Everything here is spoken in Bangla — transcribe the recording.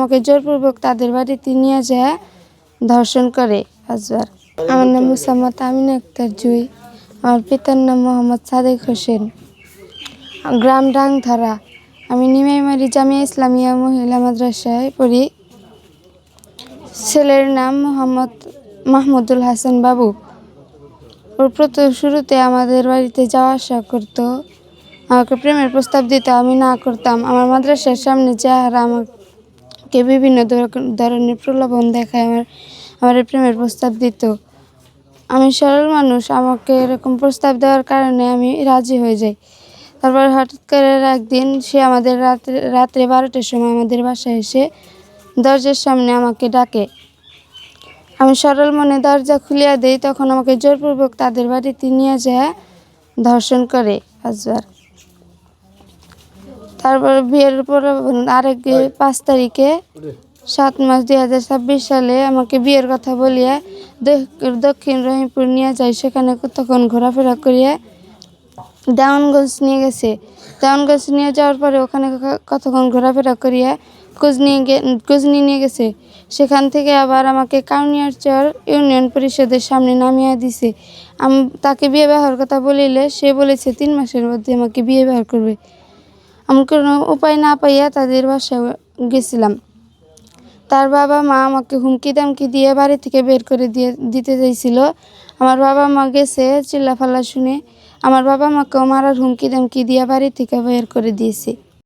আমাকে জোরপূর্বক তাদের বাড়িতে নিয়ে যায় ধর্ষণ করে আজবার। আমার নাম মুসাম্মদ আমিনা আক্তার জুই। আমার পিতার নাম মোহাম্মদ সাদেক হোসেন। গ্রাম ডাংধারা। আমি নিমাইমারি জামিয়া ইসলামিয়া মহিলা মাদ্রাসায় পড়ি। ছেলের নাম মোহাম্মদ মাহমুদুল হাসান বাবু। ওর শুরুতে আমাদের বাড়িতে যাওয়া আসা করতো, আমাকে প্রেমের প্রস্তাব দিত, আমি না করতাম। আমার মাদ্রাসার সামনে যারা আমাকে বিভিন্ন ধরনের প্রলোভন দেখায় আমার প্রেমের প্রস্তাব দিত। আমি সরল মানুষ, আমাকে এরকম প্রস্তাব দেওয়ার কারণে আমি রাজি হয়ে যাই। তারপর হঠাৎ করে একদিন সে আমাদের রাত্রে 12টার সময় আমাদের বাসায় এসে দরজার সামনে আমাকে ডাকে। আমি সরল মনে দরজা খুলিয়া দেই, তখন আমাকে জোরপূর্বক তাদের বাড়িতে নিয়ে যায় ধর্ষণ করে আজবার। তারপর বিয়ের পর আরেক 5 তারিখে 7 মাস 2026 সালে আমাকে বিয়ের কথা বলিয়া দক্ষিণ রহিমপুর নিয়ে যায়। সেখানে কতক্ষণ ঘোরাফেরা করিয়া দেওয়ানগঞ্জ নিয়ে গেছে। দেওয়ানগঞ্জ নিয়ে যাওয়ার পরে ওখানে কতক্ষণ ঘোরাফেরা করিয়া কুজনি নিয়ে গেছে। সেখান থেকে আবার আমাকে কাউনিয়ারচর ইউনিয়ন পরিষদের সামনে নামিয়ে দিছে। তাকে বিয়ে বিবাহের কথা বলিলে সে বলেছে 3 মাসের মধ্যে আমাকে বিয়ে বিবাহ করবে। আমি কোনো উপায় না পাইয়া তাদের বাসায় গেছিলাম। তার বাবা মা আমাকে হুমকি দামকি দিয়ে বাড়ি থেকে বের করে দিতে চাইছিল। আমার বাবা মা গেছে চিল্লাফাল্লা শুনে আমার বাবা মাকেও মারার হুমকি দামকি দিয়ে বাড়ি থেকে বের করে দিয়েছে।